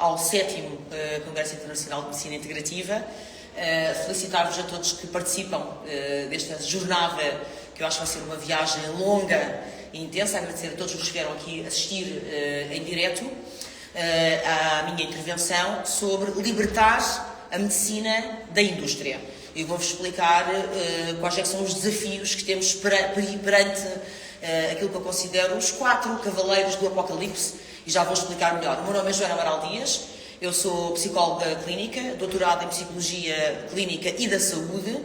ao 7º Congresso Internacional de Medicina Integrativa. Felicitar-vos a todos que participam desta jornada, que eu acho que vai ser uma viagem longa e intensa. Agradecer a todos os que vieram aqui assistir em direto à minha intervenção sobre libertar a medicina da indústria. Eu vou-vos explicar quais é que são os desafios que temos perante aquilo que eu considero os 4 cavaleiros do Apocalipse, e já vou explicar melhor. O meu nome é Joana Amaral Dias, eu sou psicóloga clínica, doutorada em Psicologia Clínica e da Saúde,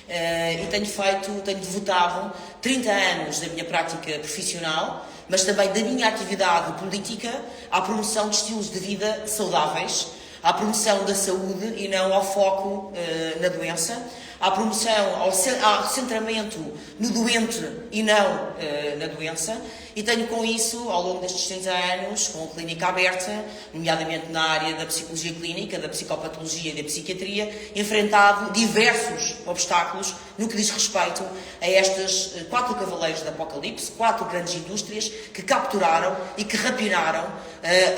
e tenho devotado 30 anos da minha prática profissional, mas também da minha atividade política, à promoção de estilos de vida saudáveis, à promoção da saúde e não ao foco na doença, à promoção, ao centramento no doente e não na doença, e tenho com isso, ao longo destes 30 anos, com a clínica aberta, nomeadamente na área da psicologia clínica, da psicopatologia e da psiquiatria, enfrentado diversos obstáculos no que diz respeito a estes 4 cavaleiros do Apocalipse, 4 grandes indústrias que capturaram e que rapinaram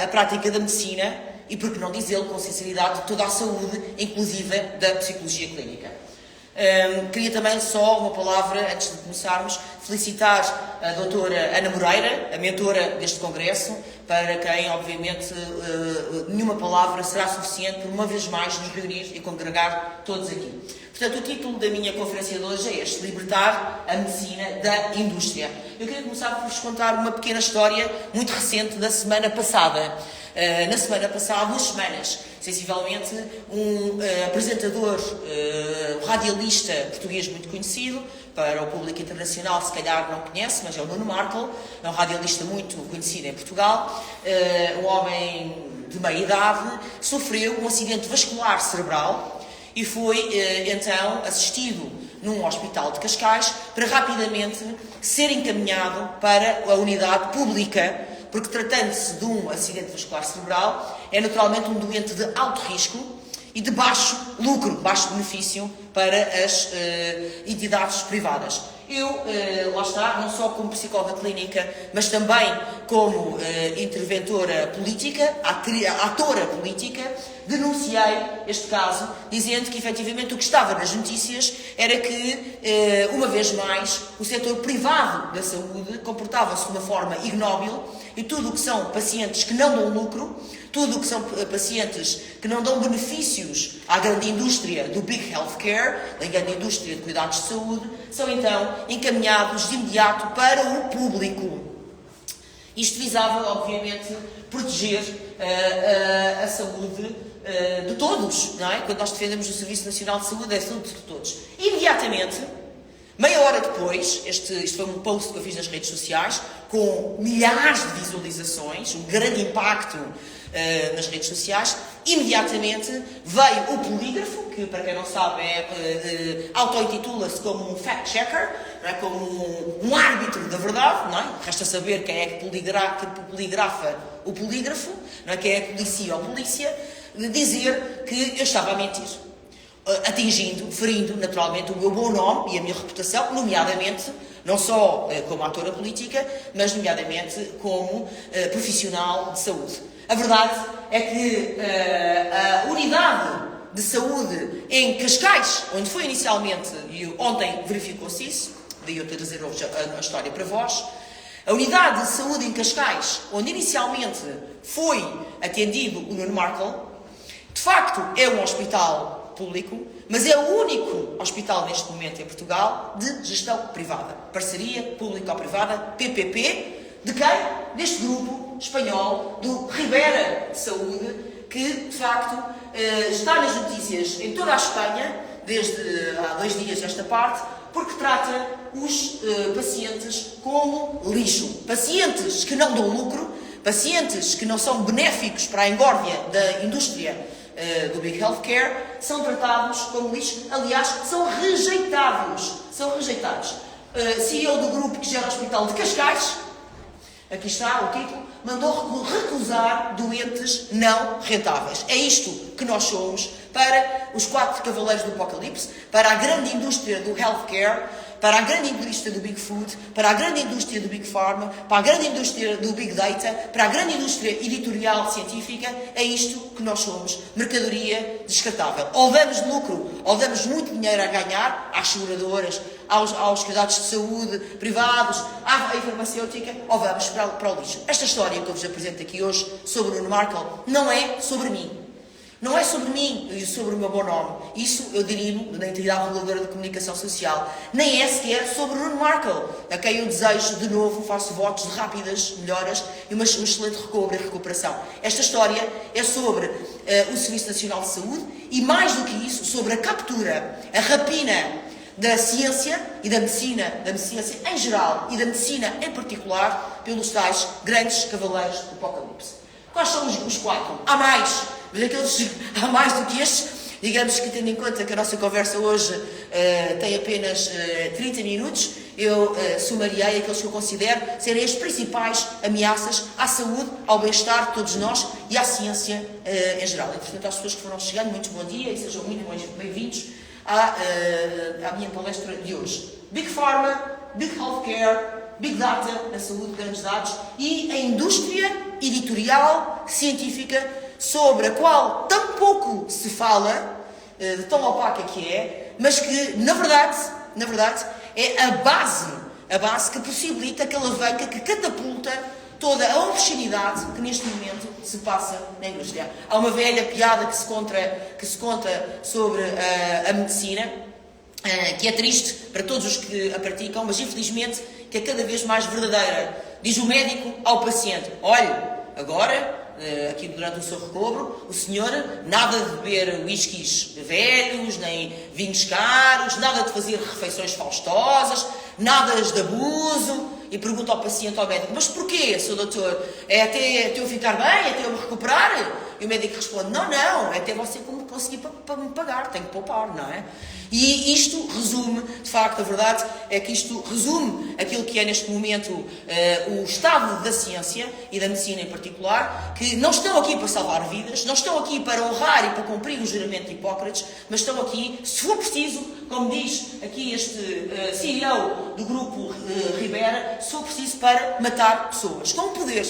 a prática da medicina e, por que não dizê-lo com sinceridade, toda a saúde, inclusive da psicologia clínica. Queria também só uma palavra, antes de começarmos, felicitar a doutora Ana Moreira, a mentora deste congresso, para quem, obviamente, nenhuma palavra será suficiente por uma vez mais nos reunir e congregar todos aqui. Portanto, o título da minha conferência de hoje é este: Libertar a medicina da indústria. Eu queria começar por vos contar uma pequena história muito recente da semana passada. Na semana passada, 2 semanas, sensivelmente, um apresentador, radialista português muito conhecido, para o público internacional se calhar não conhece, mas é o Nuno Markle, é um radialista muito conhecido em Portugal, um homem de meia idade, sofreu um acidente vascular cerebral e foi então assistido num hospital de Cascais para rapidamente ser encaminhado para a unidade pública, porque tratando-se de um acidente vascular cerebral, é naturalmente um doente de alto risco e de baixo lucro, baixo benefício para as entidades privadas. Eu, lá está, não só como psicóloga clínica, mas também como interventora política, atora política, denunciei este caso, dizendo que, efetivamente, o que estava nas notícias era que, uma vez mais, o setor privado da saúde comportava-se de uma forma ignóbil e tudo o que são pacientes que não dão lucro, tudo o que são pacientes que não dão benefícios à grande indústria do Big Healthcare, da grande indústria de cuidados de saúde, são então encaminhados de imediato para o público. Isto visava, obviamente, proteger a saúde de todos, não é? Quando nós defendemos o Serviço Nacional de Saúde, é a saúde de todos. Imediatamente, meia hora depois, isto foi um post que eu fiz nas redes sociais, com milhares de visualizações, um grande impacto nas redes sociais, imediatamente veio o polígrafo, que para quem não sabe auto-intitula-se como um fact-checker, não é? Como um árbitro da verdade, não é? Resta saber quem é que poligrafa o polígrafo, não é? Quem é que policia ou polícia, de dizer que eu estava a mentir, ferindo naturalmente o meu bom nome e a minha reputação, nomeadamente, não só como atora política, mas nomeadamente como profissional de saúde. A verdade é que a unidade de saúde em Cascais, onde foi inicialmente, e ontem verificou-se isso, daí eu trazer hoje a história para vós, a unidade de saúde em Cascais, onde inicialmente foi atendido o Nuno Markle, de facto é um hospital público, mas é o único hospital neste momento em Portugal de gestão privada. Parceria público-privada, PPP, de quem? Deste grupo espanhol do Ribera Saúde, que de facto está nas notícias em toda a Espanha, desde há 2 dias esta parte, porque trata os pacientes como lixo. Pacientes que não dão lucro, pacientes que não são benéficos para a engórdia da indústria do Big Healthcare, são tratados como lixo. Aliás, são rejeitados. CEO do grupo que gera o Hospital de Cascais, aqui está o título, mandou recusar doentes não rentáveis. É isto que nós somos para os 4 cavaleiros do Apocalipse, para a grande indústria do healthcare para a grande indústria do Big Food, para a grande indústria do Big Pharma, para a grande indústria do Big Data, para a grande indústria editorial científica, é isto que nós somos, mercadoria descartável. Ou damos lucro, ou damos muito dinheiro a ganhar às seguradoras, aos cuidados de saúde privados, à farmacêutica, ou vamos para o lixo. Esta história que eu vos apresento aqui hoje sobre o Nuno Markle não é sobre mim. Não é sobre mim e sobre o meu bom nome. Isso eu derivo da entidade reguladora de comunicação social. Nem é sequer sobre o Nuno Markle, a quem eu desejo de novo, faço votos de rápidas melhoras e um excelente recobre e recuperação. Esta história é sobre o Serviço Nacional de Saúde e, mais do que isso, sobre a captura, a rapina da ciência e da medicina ciência em geral e da medicina em particular, pelos tais grandes cavaleiros do Apocalipse. Quais são os quatro? Há mais, mas aqueles, há mais do que estes. Digamos que, tendo em conta que a nossa conversa hoje tem apenas 30 minutos, eu sumariei aqueles que eu considero serem as principais ameaças à saúde, ao bem-estar de todos nós e à ciência em geral. E, portanto, às pessoas que foram chegando, muito bom dia e sejam muito bem-vindos à minha palestra de hoje. Big Pharma, Big Healthcare, Big Data, na saúde, grandes dados, e a indústria editorial, científica, sobre a qual tão pouco se fala, de tão opaca que é, mas que, na verdade, é a base que possibilita, que alavanca, que catapulta toda a obscenidade que neste momento se passa na indústria. Há uma velha piada que se conta sobre a medicina, que é triste para todos os que a praticam, mas infelizmente que é cada vez mais verdadeira. Diz o médico ao paciente: olhe, agora, aqui durante o seu recobro, o senhor nada de beber whiskies velhos, nem vinhos caros, nada de fazer refeições faustosas, nada de abuso. E pergunta ao paciente, ao médico: mas porquê, Sr. Doutor? É até eu ficar bem? É até eu me recuperar? E o médico responde: não, é até você conseguir para me pagar, tem que poupar, não é? E isto resume, de facto, a verdade é que isto resume aquilo que é neste momento o estado da ciência e da medicina em particular, que não estão aqui para salvar vidas, não estão aqui para honrar e para cumprir o juramento de Hipócrates, mas estão aqui, se for preciso, como diz aqui este CEO do grupo Ribera, se for preciso, para matar pessoas, com um poder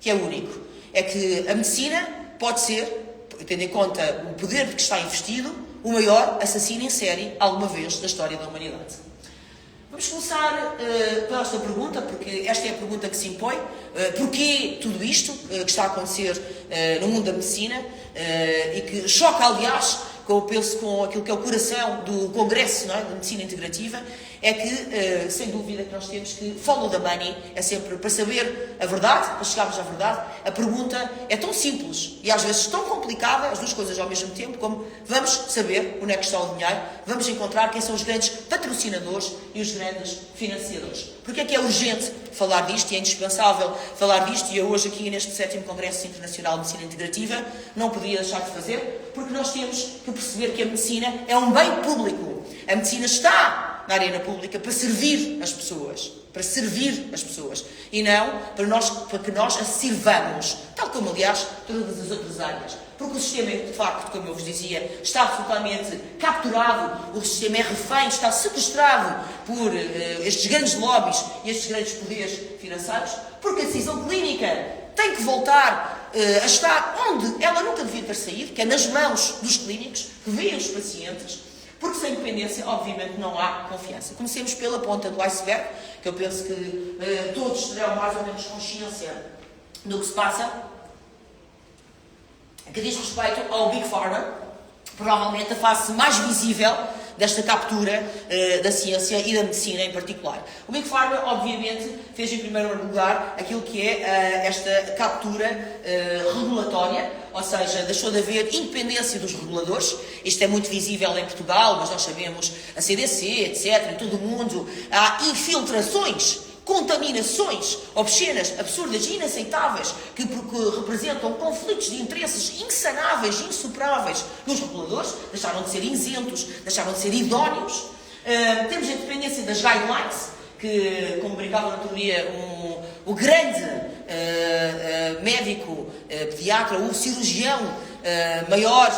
que é único. É que a medicina pode ser, tendo em conta o poder de que está investido, o maior assassino em série alguma vez da história da humanidade. Vamos começar pela esta pergunta, porque esta é a pergunta que se impõe. Porquê tudo isto que está a acontecer no mundo da medicina e que choca, aliás, com aquilo que é o coração do Congresso, não é, de Medicina Integrativa, é que, sem dúvida, que nós temos que follow the money, é sempre para saber a verdade, para chegarmos à verdade. A pergunta é tão simples e às vezes tão complicada, as duas coisas ao mesmo tempo, como vamos saber onde é que está o dinheiro, vamos encontrar quem são os grandes patrocinadores e os grandes financiadores. Porque é que é urgente falar disto e é indispensável falar disto, e eu hoje aqui neste 7º Congresso Internacional de Medicina Integrativa não podia deixar de fazer, porque nós temos que perceber que a medicina é um bem público. A medicina está na arena pública para servir as pessoas, e não para que nós a sirvamos, tal como, aliás, todas as outras áreas. Porque o sistema, de facto, como eu vos dizia, está absolutamente capturado, o sistema é refém, está sequestrado por estes grandes lobbies e estes grandes poderes financeiros, porque a decisão clínica tem que voltar a estar onde ela nunca devia ter saído, que é nas mãos dos clínicos, que veem os pacientes, porque sem independência, obviamente, não há confiança. Comecemos pela ponta do iceberg, que eu penso que todos terão mais ou menos consciência do que se passa, que diz respeito ao Big Pharma, provavelmente a face mais visível desta captura da ciência e da medicina em particular. O Big Pharma, obviamente, fez em primeiro lugar aquilo que é esta captura regulatória, ou seja, deixou de haver independência dos reguladores. Isto é muito visível em Portugal, mas nós sabemos a CDC, etc., em todo o mundo, há infiltrações, contaminações obscenas, absurdas e inaceitáveis que representam conflitos de interesses insanáveis e insuperáveis nos reguladores, deixaram de ser isentos, deixaram de ser idóneos. Temos a independência das guidelines, que, como brincava no outro dia o grande médico, pediatra, o cirurgião maior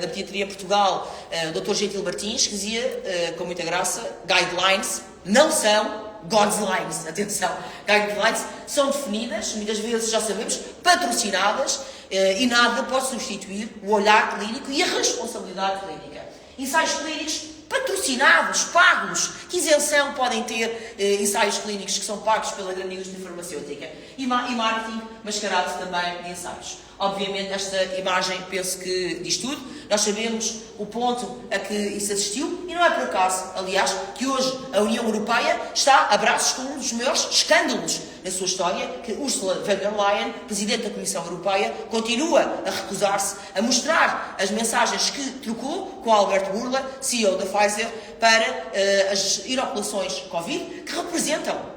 da pediatria em Portugal, o Dr. Gentil Martins, que dizia, com muita graça, guidelines não são God's lines. Atenção, guidelines são definidas, muitas vezes já sabemos, patrocinadas, e nada pode substituir o olhar clínico e a responsabilidade clínica. Ensaios clínicos patrocinados, pagos. Que isenção podem ter ensaios clínicos que são pagos pela grande indústria farmacêutica? E marketing mascarado também de ensaios. Obviamente, esta imagem, penso que diz tudo. Nós sabemos o ponto a que isso assistiu e não é por acaso, aliás, que hoje a União Europeia está a braços com um dos maiores escândalos na sua história, que Ursula von der Leyen, Presidente da Comissão Europeia, continua a recusar-se a mostrar as mensagens que trocou com Albert Bourla, CEO da Pfizer, para as inoculações Covid, que representam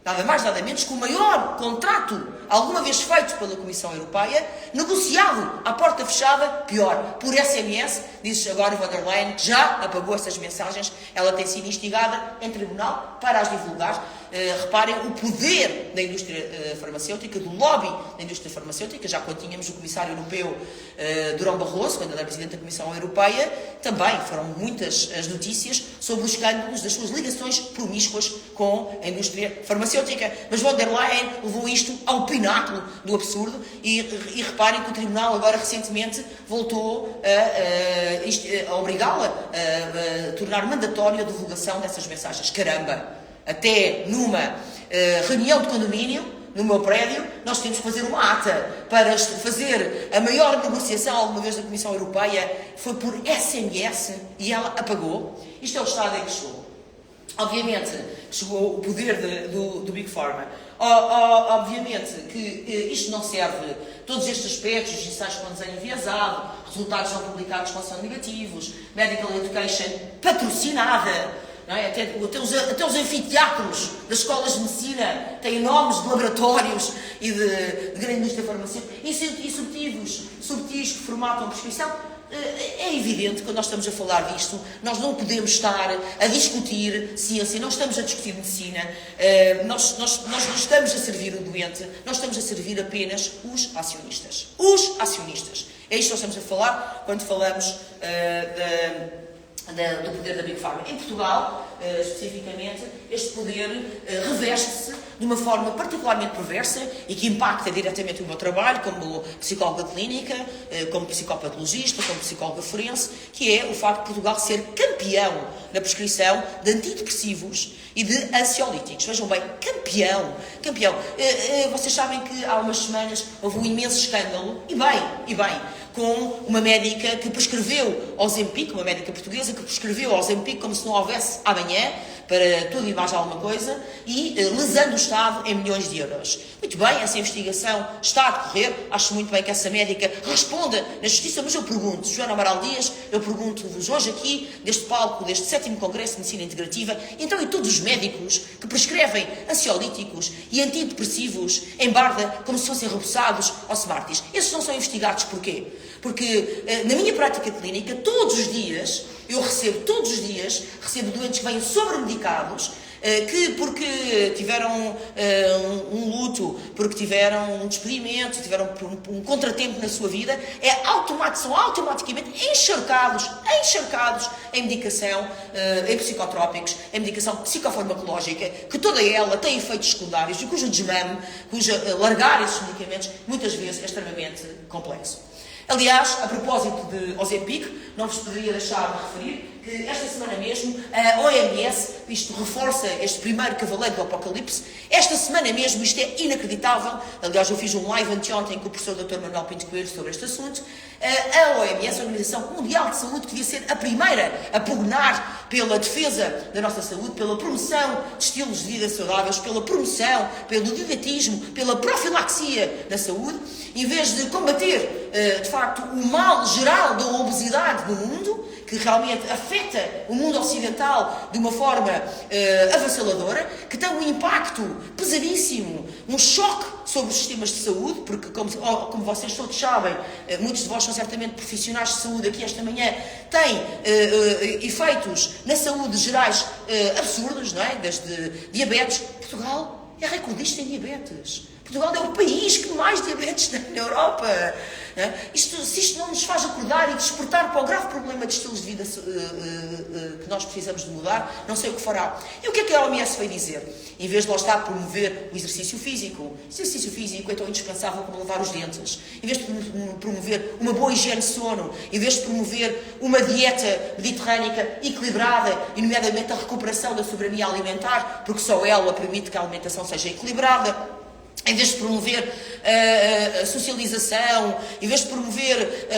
nada mais, nada menos que o maior contrato alguma vez feito pela Comissão Europeia, negociado à porta fechada, pior, por SMS, diz agora von der Leyen, que já apagou essas mensagens. Ela tem sido instigada em tribunal para as divulgar. Reparem o poder da indústria farmacêutica, do lobby da indústria farmacêutica. Já quando tínhamos o Comissário Europeu Durão Barroso, quando ele era Presidente da Comissão Europeia, também foram muitas as notícias sobre os escândalos das suas ligações promíscuas com a indústria farmacêutica. Mas von der Leyen levou isto ao pináculo do absurdo e reparem que o Tribunal agora recentemente voltou a obrigá-la a tornar mandatória a divulgação dessas mensagens. Caramba! Até numa reunião de condomínio, no meu prédio, nós temos que fazer uma ata para fazer a maior negociação alguma vez da Comissão Europeia. Foi por SMS e ela apagou. Isto é o estado em que chegou. Obviamente, chegou o poder do Big Pharma. Obviamente que isto não serve, todos estes aspectos, os ensaios com desenho enviesado, resultados não publicados quando são negativos, medical education patrocinada. Não é? Até os anfiteatros das escolas de medicina têm nomes de laboratórios e de grande indústria farmacêutica e subtis que formatam a prescrição. É evidente que quando nós estamos a falar disto, nós não podemos estar a discutir ciência, não estamos a discutir medicina, nós não estamos a servir o doente, nós estamos a servir apenas os acionistas. Os acionistas. É isto que nós estamos a falar quando falamos do poder da Big Pharma. Em Portugal, especificamente, este poder reveste-se de uma forma particularmente perversa e que impacta diretamente o meu trabalho como psicóloga clínica, como psicopatologista, como psicóloga forense, que é o facto de Portugal ser campeão na prescrição de antidepressivos e de ansiolíticos. Vejam bem, campeão. Vocês sabem que há umas semanas houve um imenso escândalo, e bem, com uma médica que prescreveu Ozempic, uma médica portuguesa que prescreveu Ozempic como se não houvesse amanhã, para tudo e mais alguma coisa, e lesando o Estado em milhões de euros. Muito bem, essa investigação está a decorrer, acho muito bem que essa médica responda na Justiça, mas eu pergunto, Joana Amaral Dias, eu pergunto-vos hoje aqui, deste palco, deste 7º Congresso de Medicina Integrativa, então e todos os médicos que prescrevem ansiolíticos e antidepressivos em Barda como se fossem repousados ao Smarties, esses não são investigados porquê? Porque na minha prática clínica, todos os dias recebo doentes que vêm sobremedicados, que porque tiveram um luto, porque tiveram um despedimento, tiveram um contratempo na sua vida, são automaticamente encharcados em medicação, em psicotrópicos, em medicação psicofarmacológica, que toda ela tem efeitos secundários e cujo desmame, largar esses medicamentos, muitas vezes é extremamente complexo. Aliás, a propósito de Ozempic, não vos poderia deixar de referir que esta semana mesmo a OMS, isto reforça este primeiro cavaleiro do Apocalipse, esta semana mesmo, isto é inacreditável, aliás eu fiz um live anteontem com o professor Dr. Manuel Pinto Coelho sobre este assunto, a OMS, a Organização Mundial de Saúde, que devia ser a primeira a pugnar pela defesa da nossa saúde, pela promoção de estilos de vida saudáveis, pela promoção, pelo didatismo, pela profilaxia da saúde, em vez de combater, de facto, o mal geral da obesidade no mundo, que realmente afeta o mundo ocidental de uma forma avassaladora, que tem um impacto pesadíssimo, um choque sobre os sistemas de saúde, porque, como vocês todos sabem, muitos de vós são certamente profissionais de saúde aqui esta manhã, têm efeitos na saúde gerais absurdos, não é? Desde diabetes. Portugal é recordista em diabetes. Portugal é o país que mais diabetes tem na Europa. Se isto não nos faz acordar e despertar para o grave problema de estilos de vida que nós precisamos de mudar, não sei o que fará. E o que é a OMS veio dizer? Em vez de lá estar a promover o exercício físico é tão indispensável como lavar os dentes. Em vez de promover uma boa higiene de sono, em vez de promover uma dieta mediterrânica equilibrada, e nomeadamente a recuperação da soberania alimentar, porque só ela permite que a alimentação seja equilibrada, em vez de promover a socialização, em vez de promover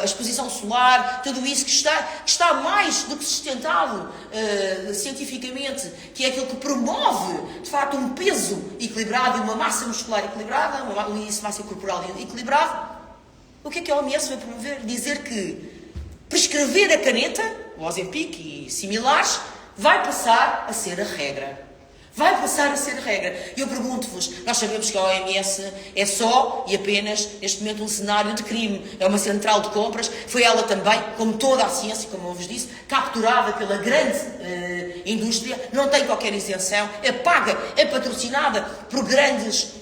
a exposição solar, tudo isso que está mais do que sustentado cientificamente, que é aquilo que promove, de facto, um peso equilibrado e uma massa muscular equilibrada, um índice de massa corporal equilibrado. O que é a OMS vai promover? Dizer que prescrever a caneta, o Ozempic e similares, vai passar a ser a regra. Vai passar a ser regra. E eu pergunto-vos, nós sabemos que a OMS é só e apenas, neste momento, um cenário de crime. É uma central de compras. Foi ela também, como toda a ciência, como eu vos disse, capturada pela grande indústria. Não tem qualquer isenção. É paga, é patrocinada por grandes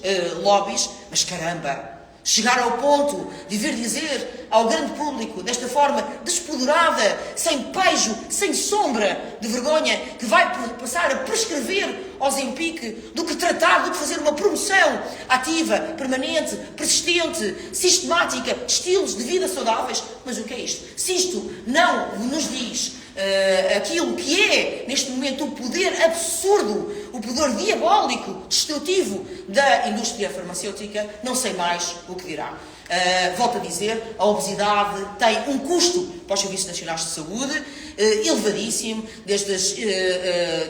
lobbies. Mas caramba! Chegar ao ponto de vir dizer ao grande público, desta forma despoderada, sem pejo, sem sombra de vergonha, que vai passar a prescrever Ozempic, do que tratar, do que fazer uma promoção ativa, permanente, persistente, sistemática, de estilos de vida saudáveis. Mas o que é isto? Se isto não nos diz aquilo que é, neste momento, o poder absurdo, o poder diabólico, destrutivo da indústria farmacêutica, não sei mais o que dirá. Volto a dizer, a obesidade tem um custo para os Serviços Nacionais de Saúde elevadíssimo, desde as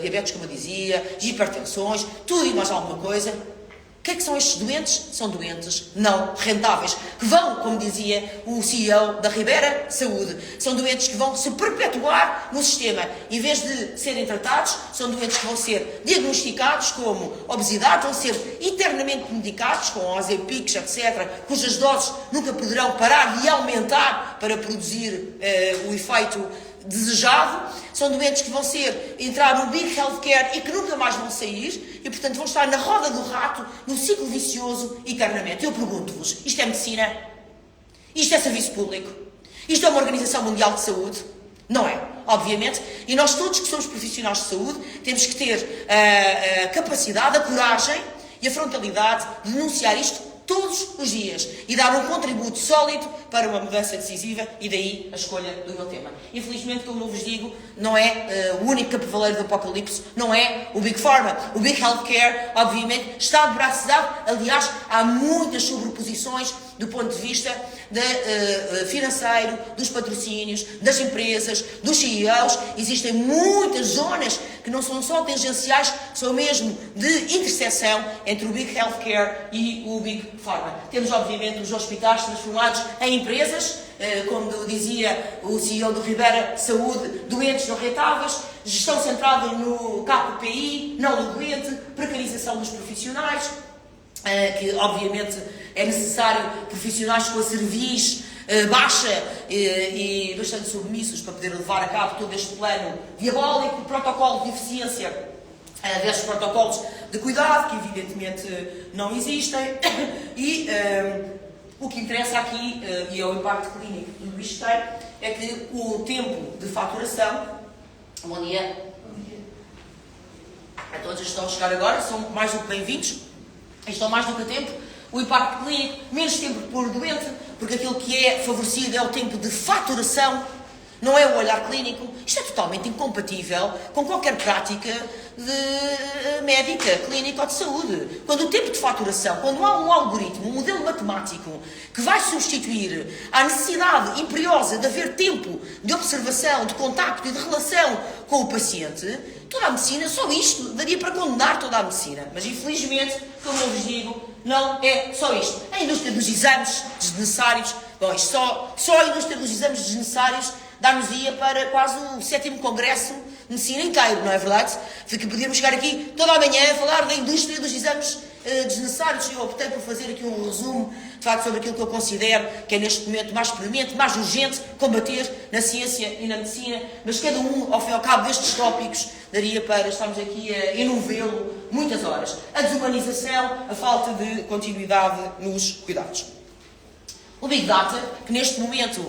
diabetes, como eu dizia, as hipertensões, tudo e mais alguma coisa. O que é que são estes doentes? São doentes não rentáveis, que vão, como dizia o CEO da Ribera Saúde, são doentes que vão se perpetuar no sistema. Em vez de serem tratados, são doentes que vão ser diagnosticados como obesidade, vão ser eternamente medicados com Ozempic, etc., cujas doses nunca poderão parar de aumentar para produzir o efeito desejado. São doentes que vão entrar no Big Healthcare e que nunca mais vão sair e, portanto, vão estar na roda do rato, no ciclo vicioso, eternamente. Eu pergunto-vos, isto é medicina? Isto é serviço público? Isto é uma Organização Mundial de Saúde? Não é, obviamente. E nós todos que somos profissionais de saúde temos que ter a capacidade, a coragem e a frontalidade de denunciar isto todos os dias e dar um contributo sólido para uma mudança decisiva, e daí a escolha do meu tema. Infelizmente, como eu vos digo, não é o único cavaleiro do apocalipse, não é o Big Pharma. O Big Healthcare, obviamente, está de braços dados. Aliás, há muitas sobreposições do ponto de vista financeiro, dos patrocínios, das empresas, dos CEOs. Existem muitas zonas que não são só tangenciais, são mesmo de interseção entre o Big Healthcare e o Big Pharma. Temos, obviamente, os hospitais transformados em empresas, como dizia o CEO do Ribera Saúde, doentes não rentáveis, gestão centrada no KPI, não no doente, precarização dos profissionais, que obviamente é necessário profissionais com a cerviz baixa e bastante submissos para poder levar a cabo todo este plano diabólico, protocolo de eficiência desses protocolos de cuidado, que evidentemente não existem, e o que interessa aqui, e é o impacto clínico que tudo isto tem, é que o tempo de faturação, bom dia a todos que estão a chegar agora, são mais do que bem-vindos, estão mais do que a tempo. O impacto clínico, menos tempo por doente, porque aquilo que é favorecido é o tempo de faturação, não é o olhar clínico. Isto é totalmente incompatível com qualquer prática médica, clínica ou de saúde. Quando o tempo de faturação, quando há um algoritmo, um modelo matemático que vai substituir a necessidade imperiosa de haver tempo de observação, de contacto e de relação com o paciente, toda a medicina, só isto, daria para condenar toda a medicina. Mas infelizmente, como eu vos digo, não é só isto. A indústria dos exames desnecessários, bom, isto só a indústria dos exames desnecessários dá-nos-ia para quase o 7º Congresso de Medicina inteiro, não é verdade? Que podíamos chegar aqui toda a manhã a falar da indústria dos exames desnecessários. Eu optei por fazer aqui um resumo, de facto, sobre aquilo que eu considero que é neste momento mais premente, mais urgente combater na ciência e na medicina, mas cada um, ao fim e ao cabo destes tópicos, daria para estarmos aqui a enovê-lo muitas horas. A desumanização, a falta de continuidade nos cuidados. O Big Data, que neste momento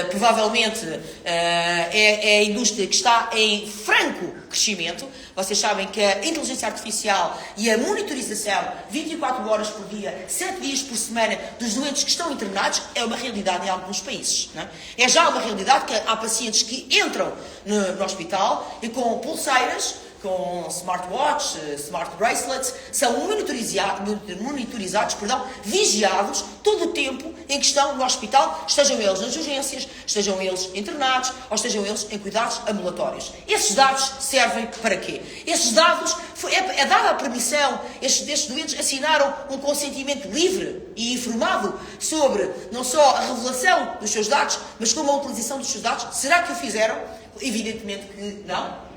provavelmente é a indústria que está em franco crescimento. Vocês sabem que a inteligência artificial e a monitorização 24 horas por dia, 7 dias por semana dos doentes que estão internados é uma realidade em alguns países. Não é? É já uma realidade que há pacientes que entram no hospital e com pulseiras, com smartwatch, smart bracelets, são monitorizados, vigiados todo o tempo em que estão no hospital, estejam eles nas urgências, estejam eles internados ou estejam eles em cuidados ambulatórios. Esses dados servem para quê? Esses dados, é dada a permissão, estes doentes assinaram um consentimento livre e informado sobre não só a revelação dos seus dados, mas como a utilização dos seus dados. Será que o fizeram? Evidentemente que não.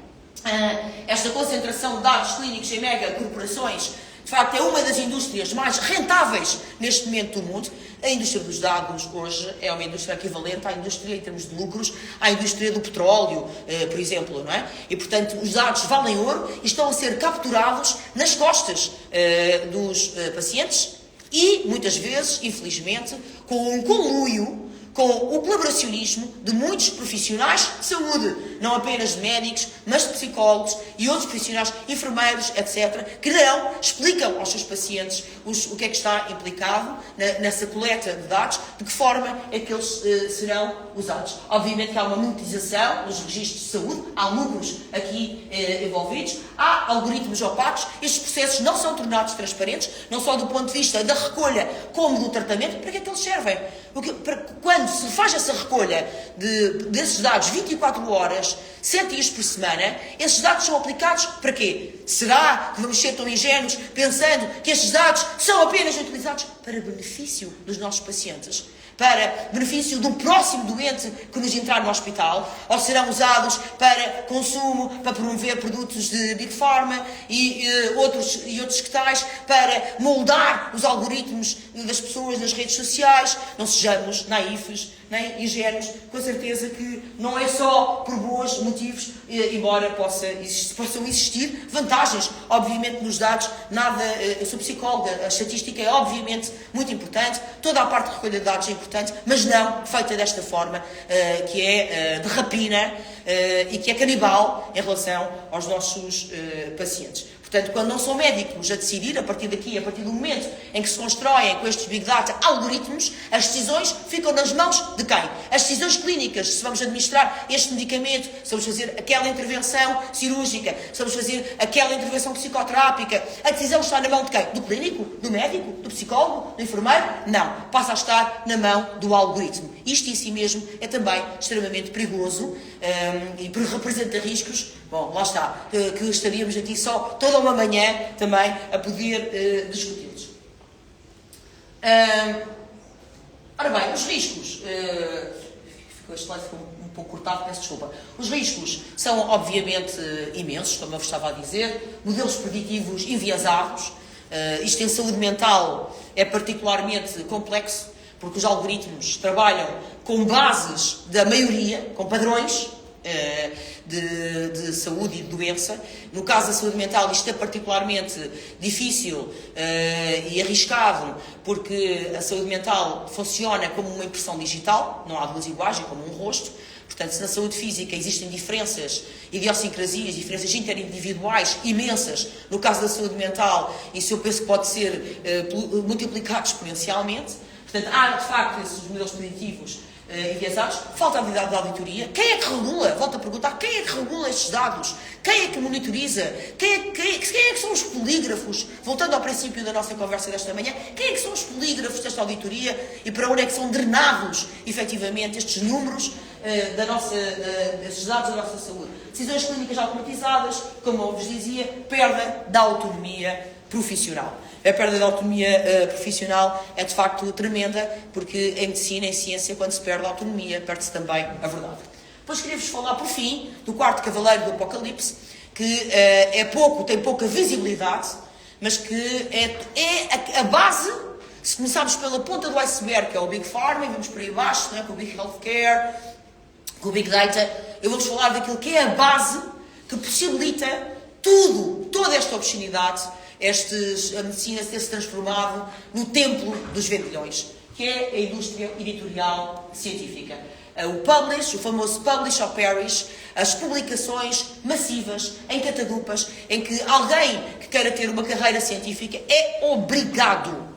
Esta concentração de dados clínicos em mega corporações, de facto, é uma das indústrias mais rentáveis neste momento do mundo. A indústria dos dados hoje é uma indústria equivalente à indústria, em termos de lucros, à indústria do petróleo, por exemplo, não é? E, portanto, os dados valem ouro e estão a ser capturados nas costas dos pacientes e, muitas vezes, infelizmente, com um conluio, com o colaboracionismo de muitos profissionais de saúde, não apenas de médicos, mas de psicólogos e outros profissionais, enfermeiros, etc., que não explicam aos seus pacientes o que é que está implicado nessa coleta de dados, de que forma é que eles serão usados. Obviamente que há uma monetização nos registros de saúde, há lucros aqui envolvidos, há algoritmos opacos, estes processos não são tornados transparentes, não só do ponto de vista da recolha como do tratamento. Para que é que eles servem? Quando se faz essa recolha desses dados 24 horas, 7 dias por semana, esses dados são aplicados para quê? Será que vamos ser tão ingênuos pensando que estes dados são apenas utilizados para benefício dos nossos pacientes? Para benefício do próximo doente que nos entrar no hospital? Ou serão usados para consumo, para promover produtos de Big Pharma e outros que tais, para moldar os algoritmos das pessoas nas redes sociais? Não sejamos naifes, nem ingênuos, com certeza que não é só por bons motivos, embora possam existir vantagens, obviamente, nos dados. Eu sou psicóloga, a estatística é obviamente muito importante, toda a parte de recolha de dados é importante, mas não feita desta forma, que é de rapina e que é canibal em relação aos nossos pacientes. Portanto, quando não são médicos a decidir, a partir do momento em que se constroem com estes Big Data algoritmos, as decisões ficam nas mãos de quem? As decisões clínicas, se vamos administrar este medicamento, se vamos fazer aquela intervenção cirúrgica, se vamos fazer aquela intervenção psicoterápica, a decisão está na mão de quem? Do clínico? Do médico? Do psicólogo? Do enfermeiro? Não. Passa a estar na mão do algoritmo. Isto em si mesmo é também extremamente perigoso e representa riscos. Bom, lá está, que estaríamos aqui só toda uma manhã também a poder discuti-los. Ora bem, os riscos, ficou este slide um pouco cortado, peço desculpa. Os riscos são obviamente imensos, como eu vos estava a dizer, modelos preditivos enviesados. Isto em saúde mental é particularmente complexo, porque os algoritmos trabalham com bases da maioria, com padrões de saúde e de doença. No caso da saúde mental, isto é particularmente difícil e arriscado, porque a saúde mental funciona como uma impressão digital, não há duas iguais, é como um rosto. Portanto, se na saúde física existem diferenças, idiosincrasias, diferenças interindividuais imensas, no caso da saúde mental, isso eu penso que pode ser multiplicado exponencialmente. Portanto, há de facto esses modelos preditivos enviesados. Falta a habilidade de auditoria. Quem é que regula? Volto a perguntar, quem é que regula estes dados? Quem é que monitoriza? Quem é que são os polígrafos? Voltando ao princípio da nossa conversa desta manhã, quem é que são os polígrafos desta auditoria e para onde é que são drenados, efetivamente, estes números destes dados da nossa saúde? Decisões clínicas automatizadas, como eu vos dizia, perda da autonomia profissional. A perda de autonomia profissional é de facto tremenda, porque em medicina, em ciência, quando se perde a autonomia, perde-se também a verdade. Depois queria-vos falar, por fim, do quarto cavaleiro do Apocalipse, que tem pouca visibilidade, mas que é a base. Se começarmos pela ponta do iceberg, que é o Big Pharma, e vamos por aí abaixo, não é? Com o Big Healthcare, com o Big Data, eu vou-vos falar daquilo que é a base que possibilita toda esta obscenidade, a medicina ter-se transformado no templo dos vendilhões, que é a indústria editorial científica. O famoso publish or perish, as publicações massivas, em catadupas, em que alguém que queira ter uma carreira científica é obrigado.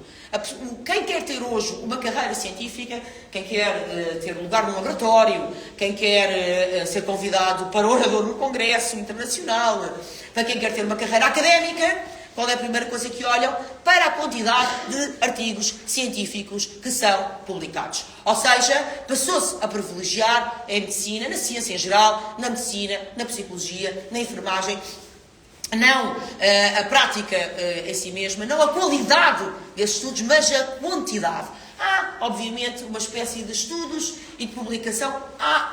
Quem quer ter hoje uma carreira científica, quem quer ter lugar no laboratório, quem quer ser convidado para orador no Congresso Internacional, para quem quer ter uma carreira académica, qual é a primeira coisa que olham? Para a quantidade de artigos científicos que são publicados. Ou seja, passou-se a privilegiar a medicina, na ciência em geral, na medicina, na psicologia, na enfermagem, não a prática em si mesma, não a qualidade desses estudos, mas a quantidade. Há, obviamente, uma espécie de estudos e de publicação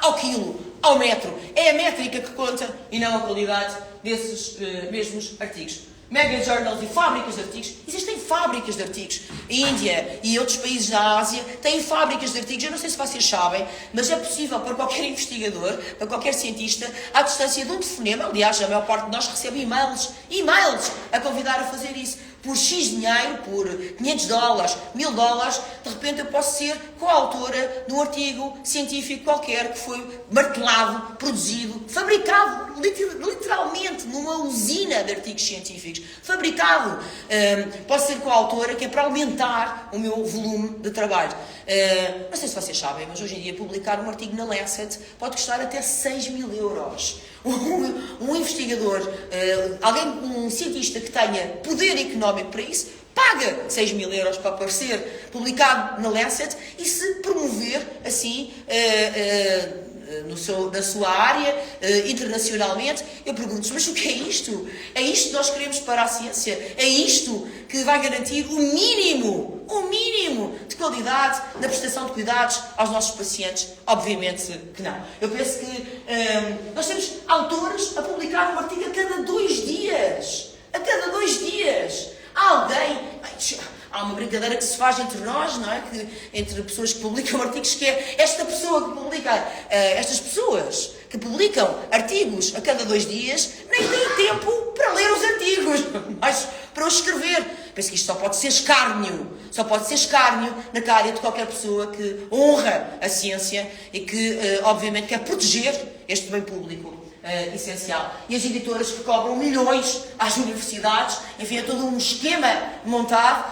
ao quilo, ao metro. É a métrica que conta e não a qualidade desses mesmos artigos. Mega journals e fábricas de artigos. Existem fábricas de artigos. A Índia e outros países da Ásia têm fábricas de artigos. Eu não sei se vocês sabem, mas é possível para qualquer investigador, para qualquer cientista, à distância de um telefonema. Aliás, a maior parte de nós recebe e-mails a convidar a fazer isso. Por X dinheiro, por $500, $1000, de repente eu posso ser coautora de um artigo científico qualquer que foi martelado, produzido, fabricado, literalmente, numa usina de artigos científicos. Fabricado. Posso ser coautora, que é para aumentar o meu volume de trabalho. Não sei se vocês sabem, mas hoje em dia publicar um artigo na Lancet pode custar até 6.000 euros. Um investigador, um cientista que tenha poder económico para isso, paga 6.000 euros para aparecer publicado na Lancet e se promover assim na sua área, internacionalmente. Eu pergunto, mas o que é isto? É isto que nós queremos para a ciência? É isto que vai garantir o mínimo de qualidade na prestação de cuidados aos nossos pacientes? Obviamente que não. Eu penso que nós temos autores a publicar um artigo a cada 2 dias. A cada 2 dias. Há uma brincadeira que se faz entre nós, não é? Entre pessoas que publicam artigos, que é estas pessoas que publicam artigos a cada 2 dias, nem têm tempo para ler os artigos, mas para os escrever. Penso que isto só pode ser escárnio na cara de qualquer pessoa que honra a ciência e que, obviamente, quer proteger este bem público. Essencial. E as editoras que cobram milhões às universidades, enfim, é todo um esquema montado,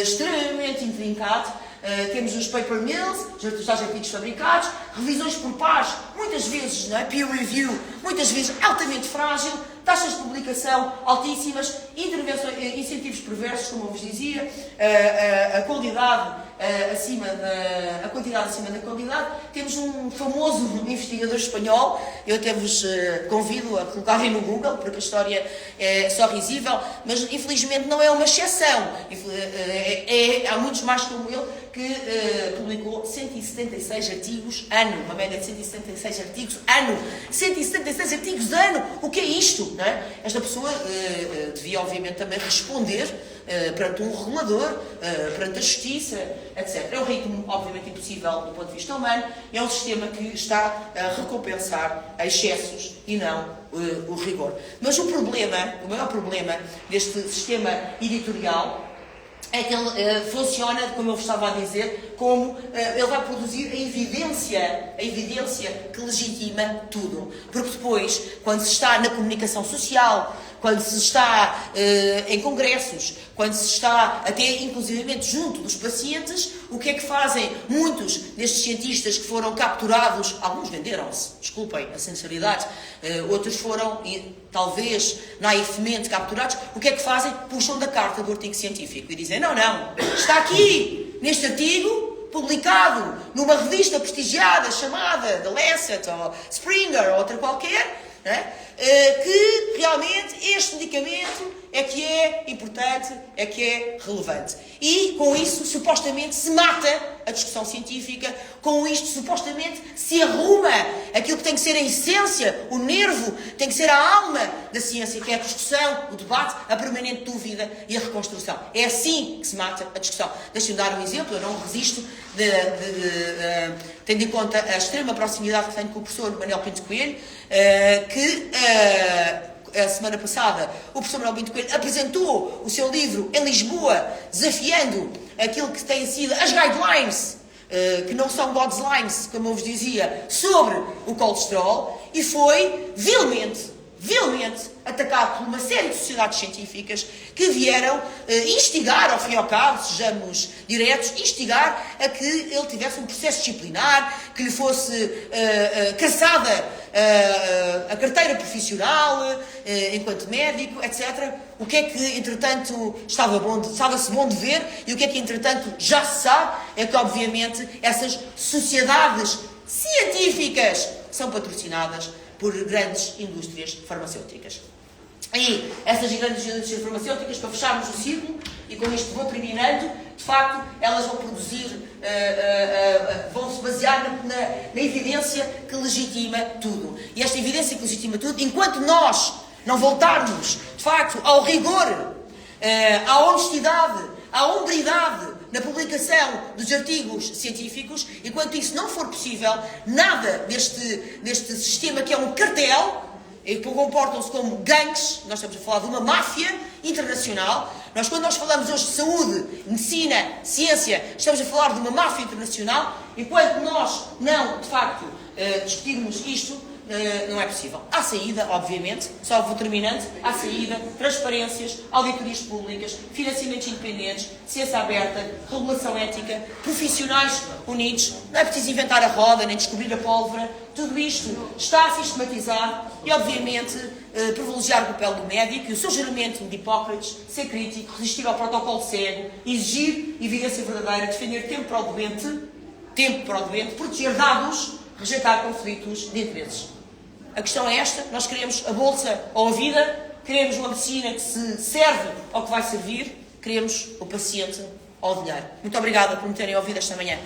extremamente intrincado. Temos os paper mills, os artigos fabricados, revisões por pares, muitas vezes, não é? Peer review, muitas vezes altamente frágil, taxas de publicação altíssimas, incentivos perversos, como eu vos dizia, a quantidade acima da qualidade. Temos um famoso investigador espanhol, eu até vos convido a colocarem no Google, porque a história é só risível, mas infelizmente não é uma exceção. Há muitos mais como ele que publicou 176 artigos ano, uma média de 176 artigos ano. 176 artigos ano! O que é isto? Não é? Esta pessoa devia, obviamente, também responder perante um regulador, perante a justiça, etc. É um ritmo, obviamente, impossível do ponto de vista humano, é um sistema que está a recompensar excessos e não o rigor. Mas o maior problema deste sistema editorial é que ele funciona, como eu vos estava a dizer, como ele vai produzir a evidência que legitima tudo. Porque depois, quando se está na comunicação social, quando se está em congressos, quando se está até inclusivamente junto dos pacientes, o que é que fazem muitos destes cientistas que foram capturados? Alguns venderam-se, desculpem a sinceridade, outros foram, talvez, naifemente capturados. O que é que fazem? Puxam da carta do artigo científico e dizem, não, está aqui, neste artigo, publicado numa revista prestigiada chamada The Lancet ou Springer ou outra qualquer, não é? Que realmente este medicamento é que é importante, é que é relevante. E com isso, supostamente, se mata a discussão científica, com isto supostamente se arruma aquilo que tem que ser a essência, o nervo, tem que ser a alma da ciência, que é a discussão, o debate, a permanente dúvida e a reconstrução. É assim que se mata a discussão. Deixem-me dar um exemplo, eu não resisto, tendo em conta a extrema proximidade que tenho com o professor Manuel Pinto Coelho, que a semana passada o professor Manuel Pinto Coelho apresentou o seu livro em Lisboa, desafiando aquilo que têm sido as guidelines, que não são God's lines, como eu vos dizia, sobre o colesterol, e foi vilmente atacado por uma série de sociedades científicas que vieram instigar, ao fim e ao cabo, sejamos diretos, instigar a que ele tivesse um processo disciplinar, que lhe fosse cassada a carteira profissional, enquanto médico, etc. O que é que, entretanto, estava-se bom de ver, e o que é que, entretanto, já se sabe, é que, obviamente, essas sociedades científicas são patrocinadas por grandes indústrias farmacêuticas. E essas grandes indústrias farmacêuticas, para fecharmos o círculo, e com isto vou terminando, de facto, elas vão produzir, vão se basear na evidência que legitima tudo. E esta evidência que legitima tudo, enquanto nós não voltarmos, de facto, ao rigor, à honestidade, à hombridade na publicação dos artigos científicos, enquanto isso não for possível, nada deste sistema que é um cartel, e comportam-se como gangues, nós estamos a falar de uma máfia internacional. Quando nós falamos hoje de saúde, medicina, ciência, estamos a falar de uma máfia internacional, enquanto nós não, de facto, discutirmos isto, não é possível. Há saída, obviamente, só vou terminando, há saída, transparências, auditorias públicas, financiamentos independentes, ciência aberta, regulação ética, profissionais unidos, não é preciso inventar a roda, nem descobrir a pólvora, tudo isto está sistematizado e, obviamente, privilegiar o papel do médico e o seu juramento de Hipócrates, ser crítico, resistir ao protocolo cego, exigir evidência verdadeira, defender tempo para o doente, proteger dados, rejeitar conflitos de interesses. A questão é esta: nós queremos a bolsa ou a vida, queremos uma medicina que se serve ou que vai servir, queremos o paciente ou o dinheiro. Muito obrigada por me terem ouvido esta manhã.